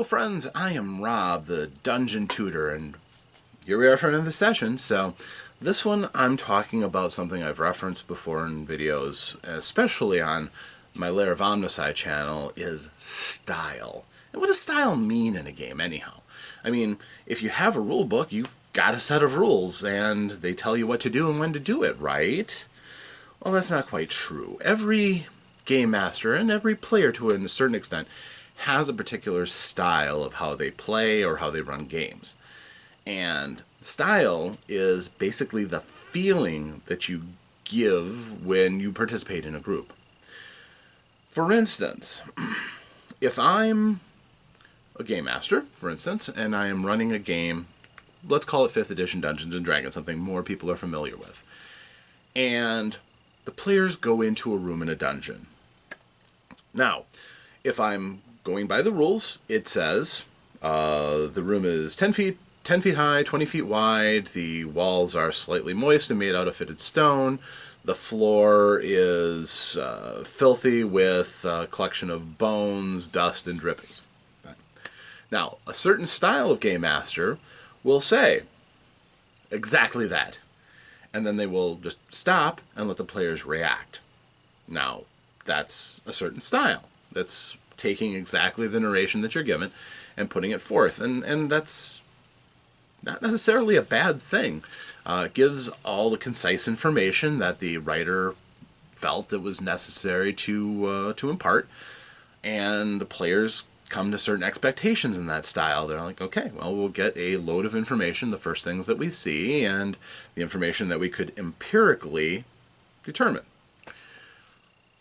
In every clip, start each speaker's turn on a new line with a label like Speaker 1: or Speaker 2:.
Speaker 1: friends, I am Rob, the Dungeon Tutor, and here we are for another session. So this one I'm talking about something I've referenced before in videos, especially on my Lair of Omnicide channel, is style. And what does style mean in a game anyhow? I mean, if you have a rule book, you've got a set of rules, and they tell you what to do and when to do it, right? Well, that's not quite true. Every game master and every player, to a certain extent, has a particular style of how they play or how they run games. And style is basically the feeling that you give when you participate in a group. For instance, if I'm a game master, for instance, and I am running a game, let's call it 5th edition Dungeons & Dragons, something more people are familiar with, and the players go into a room in a dungeon. Now, if I'm going by the rules, it says the room is 10 feet high, 20 feet wide, the walls are slightly moist and made out of fitted stone, the floor is filthy with a collection of bones, dust, and drippings. Now, a certain style of game master will say exactly that, and then they will just stop and let the players react. Now, that's a certain style. That's taking exactly the narration that you're given and putting it forth. And that's not necessarily a bad thing. It gives all the concise information that the writer felt it was necessary to impart, and the players come to certain expectations in that style. They're like, okay, well, we'll get a load of information, the first things that we see, and the information that we could empirically determine.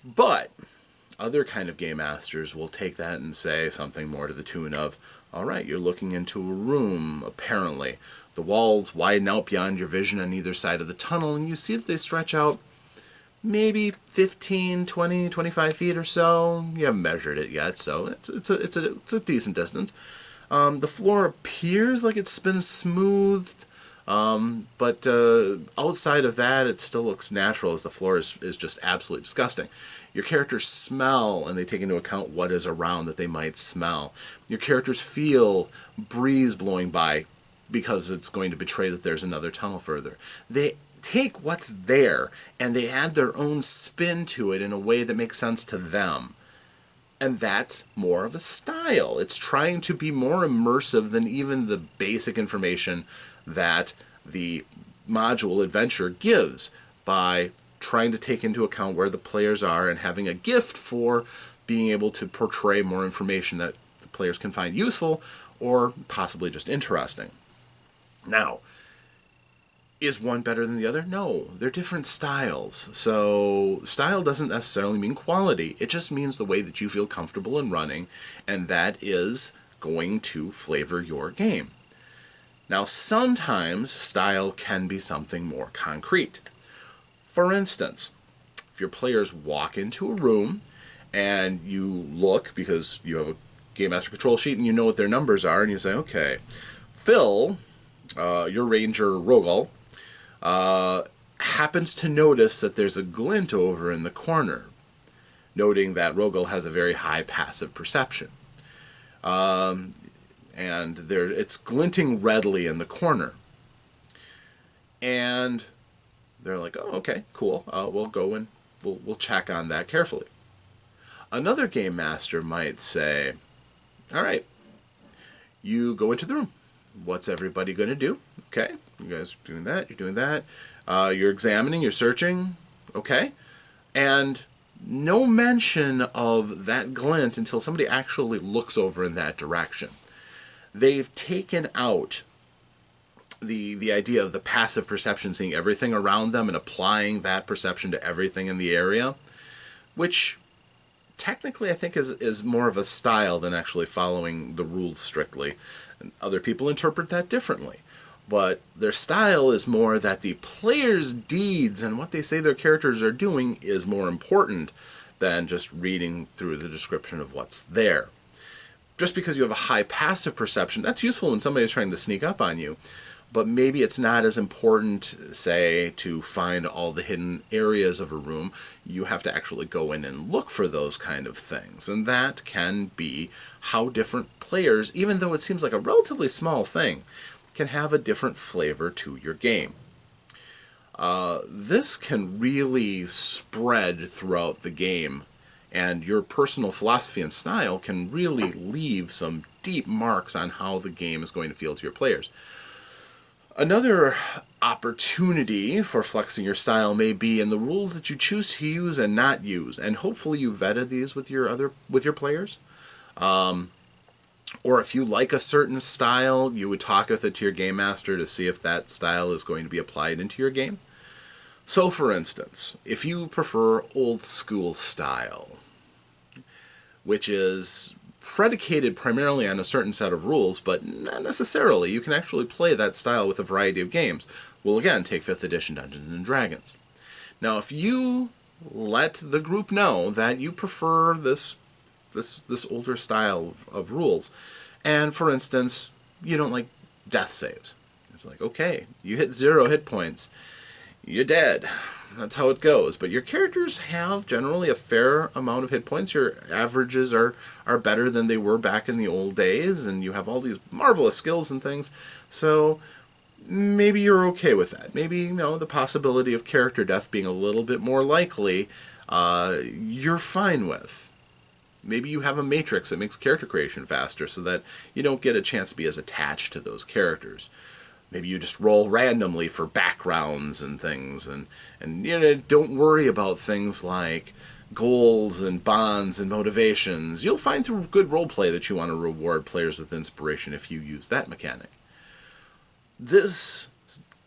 Speaker 1: But other kind of game masters will take that and say something more to the tune of, all right, you're looking into a room, apparently. The walls widen out beyond your vision on either side of the tunnel, and you see that they stretch out maybe 15, 20, 25 feet or so. You haven't measured it yet, so it's a decent distance. The floor appears like it's been smoothed, but outside of that, it still looks natural, as the floor is just absolutely disgusting. Your characters smell, and they take into account what is around that they might smell. Your characters feel breeze blowing by because it's going to betray that there's another tunnel further. They take what's there and they add their own spin to it in a way that makes sense to them. And that's more of a style. It's trying to be more immersive than even the basic information that the module adventure gives, by trying to take into account where the players are and having a gift for being able to portray more information that the players can find useful or possibly just interesting. Now, is one better than the other? No, they're different styles. So style doesn't necessarily mean quality. It just means the way that you feel comfortable in running, and that is going to flavor your game. Now, sometimes style can be something more concrete. For instance, if your players walk into a room and you look, because you have a Game Master control sheet and you know what their numbers are, and you say, okay, Phil, your Ranger Rogal, happens to notice that there's a glint over in the corner, noting that Rogal has a very high passive perception. And it's glinting redly in the corner. And they're like, oh, okay, cool. We'll go and we'll check on that carefully. Another game master might say, all right, you go into the room. What's everybody going to do? Okay, you guys are doing that, you're doing that. You're examining, you're searching, okay. And no mention of that glint until somebody actually looks over in that direction. They've taken out the idea of the passive perception, seeing everything around them and applying that perception to everything in the area, which technically I think is more of a style than actually following the rules strictly. And other people interpret that differently. But their style is more that the players' deeds and what they say their characters are doing is more important than just reading through the description of what's there. Just because you have a high passive perception, that's useful when somebody's trying to sneak up on you. but maybe it's not as important, say, to find all the hidden areas of a room. You have to actually go in and look for those kind of things. And that can be how different players, even though it seems like a relatively small thing, can have a different flavor to your game. This can really spread throughout the game, and your personal philosophy and style can really leave some deep marks on how the game is going to feel to your players. Another opportunity for flexing your style may be in the rules that you choose to use and not use, and hopefully you vetted these with your players. Or if you like a certain style, you would talk with it to your game master to see if that style is going to be applied into your game. So, for instance, if you prefer old school style, which is predicated primarily on a certain set of rules, but not necessarily, you can actually play that style with a variety of games. We'll again take 5th edition Dungeons and Dragons. Now, if you let the group know that you prefer this older style of rules, and for instance, you don't like death saves, it's like, okay, you hit 0 hit points, you're dead. That's how it goes. But your characters have generally a fair amount of hit points. Your averages are better than they were back in the old days, and you have all these marvelous skills and things. So maybe you're okay with that. Maybe, the possibility of character death being a little bit more likely, you're fine with. Maybe you have a matrix that makes character creation faster so that you don't get a chance to be as attached to those characters. Maybe you just roll randomly for backgrounds and things, and don't worry about things like goals and bonds and motivations. You'll find through good roleplay that you want to reward players with inspiration if you use that mechanic. This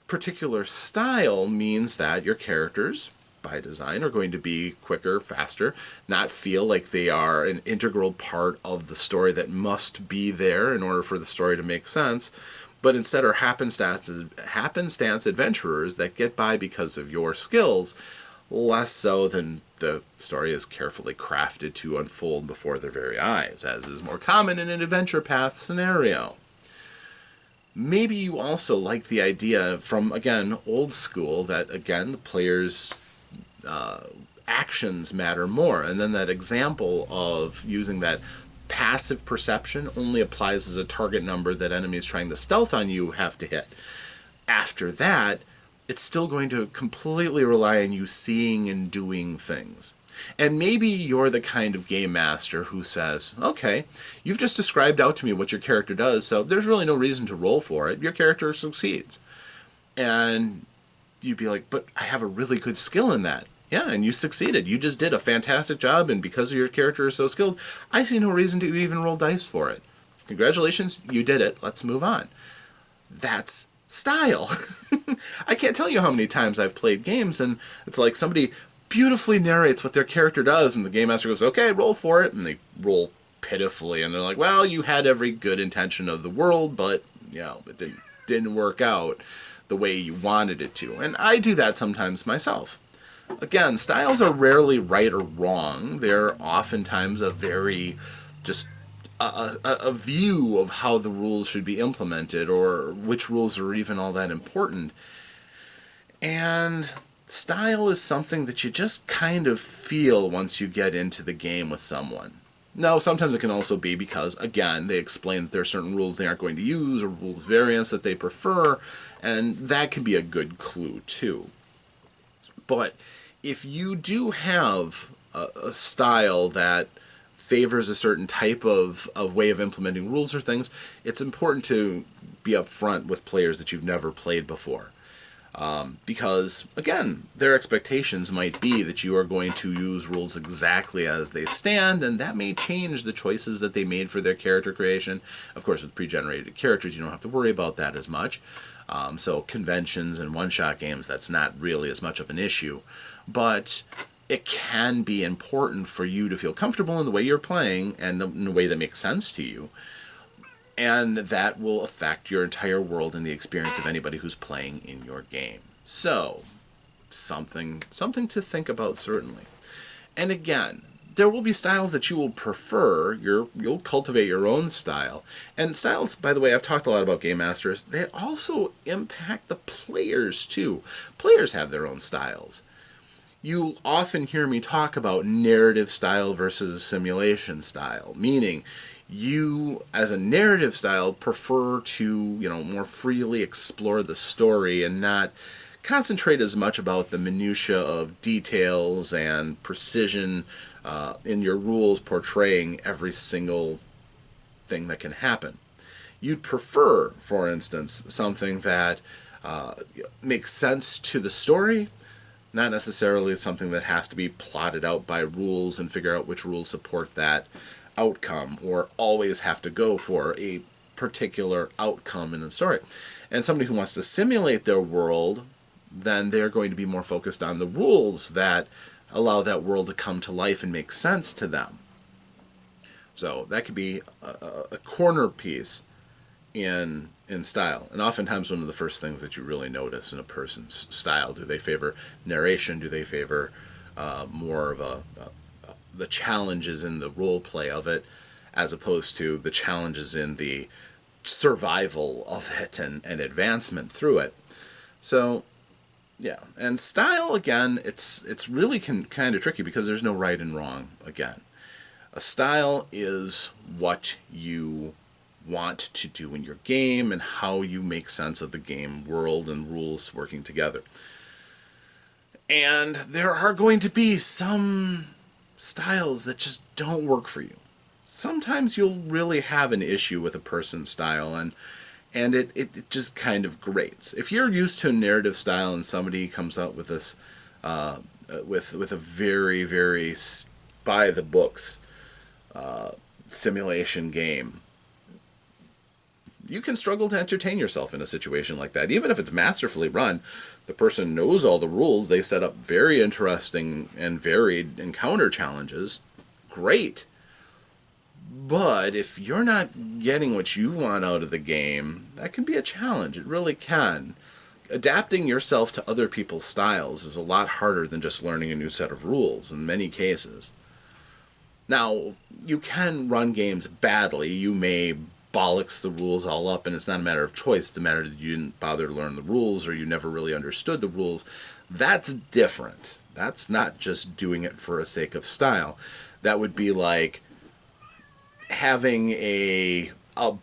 Speaker 1: particular style means that your characters, by design, are going to be quicker, faster, not feel like they are an integral part of the story that must be there in order for the story to make sense, but instead are happenstance adventurers that get by because of your skills, less so than the story is carefully crafted to unfold before their very eyes, as is more common in an adventure path scenario. Maybe you also like the idea from, again, old school, that, again, the players' actions matter more, and then that example of using that passive perception only applies as a target number that enemies trying to stealth on you have to hit. After that, it's still going to completely rely on you seeing and doing things. And maybe you're the kind of game master who says, okay, you've just described out to me what your character does, so there's really no reason to roll for it. Your character succeeds. And you'd be like, but I have a really good skill in that. Yeah, and you succeeded. You just did a fantastic job, and because your character is so skilled, I see no reason to even roll dice for it. Congratulations, you did it. Let's move on. That's style. I can't tell you how many times I've played games, and it's like somebody beautifully narrates what their character does, and the game master goes, okay, roll for it, and they roll pitifully, and they're like, well, you had every good intention of the world, but, it didn't work out the way you wanted it to. And I do that sometimes myself. Again, styles are rarely right or wrong. They're oftentimes a very just a view of how the rules should be implemented, or which rules are even all that important. And style is something that you just kind of feel once you get into the game with someone. Now, sometimes it can also be because, again, they explain that there are certain rules they aren't going to use, or rules variants that they prefer, and that can be a good clue, too. But if you do have a style that favors a certain type of way of implementing rules or things, it's important to be upfront with players that you've never played before. Because, again, their expectations might be that you are going to use rules exactly as they stand, and that may change the choices that they made for their character creation. Of course, with pre-generated characters, you don't have to worry about that as much. So conventions and one-shot games, that's not really as much of an issue. But it can be important for you to feel comfortable in the way you're playing and in a way that makes sense to you. And that will affect your entire world and the experience of anybody who's playing in your game. So, something to think about, certainly. And again, there will be styles that you will prefer. You'll cultivate your own style. And styles, by the way, I've talked a lot about game masters. They also impact the players too. Players have their own styles. You often hear me talk about narrative style versus simulation style, meaning you, as a narrative style, prefer to, more freely explore the story and not concentrate as much about the minutia of details and precision in your rules portraying every single thing that can happen. You'd prefer, for instance, something that makes sense to the story, not necessarily something that has to be plotted out by rules and figure out which rules support that outcome or always have to go for a particular outcome in a story. And somebody who wants to simulate their world, then they're going to be more focused on the rules that allow that world to come to life and make sense to them. So that could be a corner piece in style. And oftentimes one of the first things that you really notice in a person's style, do they favor narration? Do they favor more of the challenges in the role play of it, as opposed to the challenges in the survival of it and advancement through it? So yeah, and style, again, it's really kind of tricky because there's no right and wrong. Again, a style is what you want to do in your game and how you make sense of the game world and rules working together. And there are going to be some styles that just don't work for you. Sometimes you'll really have an issue with a person's style, and it just kind of grates. If you're used to a narrative style and somebody comes out with this with a very, very by the books simulation game, you can struggle to entertain yourself in a situation like that. Even if it's masterfully run, the person knows all the rules, they set up very interesting and varied encounter challenges, great. But if you're not getting what you want out of the game, that can be a challenge. It really can. Adapting yourself to other people's styles is a lot harder than just learning a new set of rules in many cases. Now, you can run games badly. You may bollocks the rules all up, and it's not a matter of choice. It's a matter that you didn't bother to learn the rules or you never really understood the rules. That's different. That's not just doing it for a sake of style. That would be like having a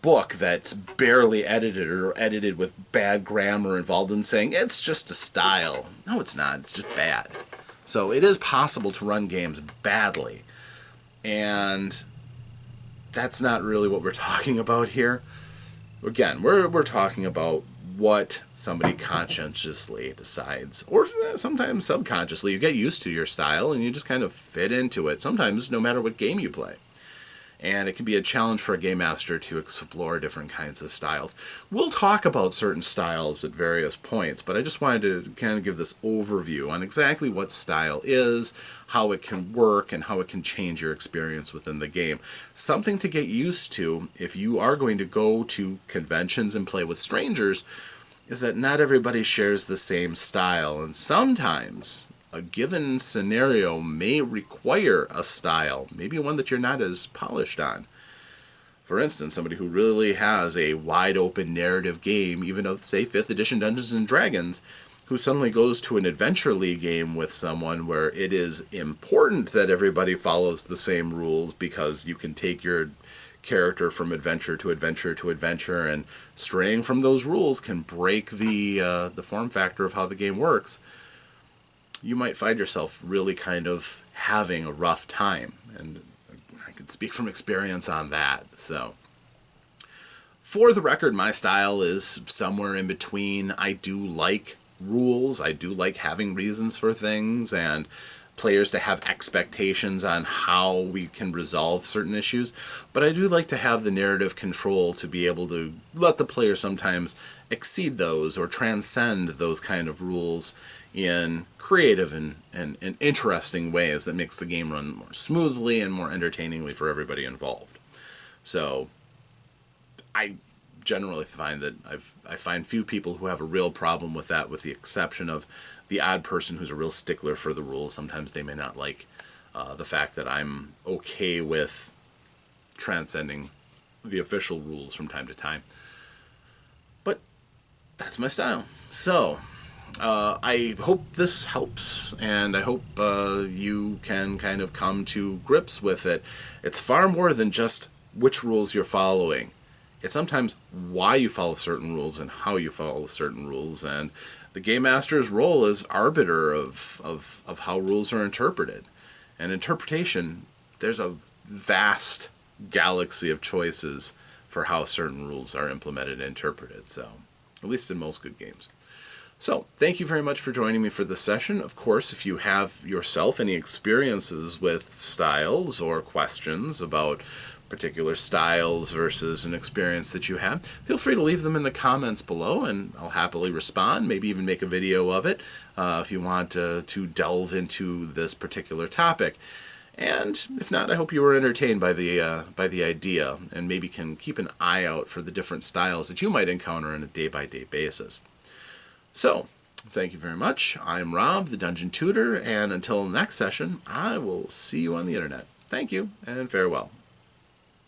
Speaker 1: book that's barely edited or edited with bad grammar involved and saying, it's just a style. No, it's not. It's just bad. So it is possible to run games badly. And that's not really what we're talking about here. Again, we're talking about what somebody conscientiously decides, or sometimes subconsciously. You get used to your style and you just kind of fit into it, sometimes no matter what game you play. And it can be a challenge for a game master to explore different kinds of styles. We'll talk about certain styles at various points, but I just wanted to kind of give this overview on exactly what style is, how it can work, and how it can change your experience within the game. Something to get used to if you are going to go to conventions and play with strangers is that not everybody shares the same style, and sometimes a given scenario may require a style, maybe one that you're not as polished on. For instance, somebody who really has a wide open narrative game, even of, say, 5th edition Dungeons & Dragons, who suddenly goes to an Adventure League game with someone where it is important that everybody follows the same rules because you can take your character from adventure to adventure to adventure, and straying from those rules can break the form factor of how the game works. You might find yourself really kind of having a rough time. And I can speak from experience on that. So, for the record, my style is somewhere in between. I do like rules. I do like having reasons for things and players to have expectations on how we can resolve certain issues. But I do like to have the narrative control to be able to let the player sometimes exceed those or transcend those kind of rules in creative and interesting ways that makes the game run more smoothly and more entertainingly for everybody involved. So I generally find that I find few people who have a real problem with that, with the exception of the odd person who's a real stickler for the rules. Sometimes they may not like the fact that I'm okay with transcending the official rules from time to time. But that's my style. So, I hope this helps, and I hope you can kind of come to grips with it. It's far more than just which rules you're following. It's sometimes why you follow certain rules and how you follow certain rules, and the Game Master's role is arbiter of how rules are interpreted. And interpretation, there's a vast galaxy of choices for how certain rules are implemented and interpreted, so at least in most good games. So, thank you very much for joining me for this session. Of course, if you have yourself any experiences with styles or questions about particular styles versus an experience that you have, feel free to leave them in the comments below, and I'll happily respond, maybe even make a video of it if you want to delve into this particular topic. And if not, I hope you were entertained by the idea, and maybe can keep an eye out for the different styles that you might encounter on a day-by-day basis. So, thank you very much. I'm Rob, the Dungeon Tutor, and until next session, I will see you on the internet. Thank you, and farewell.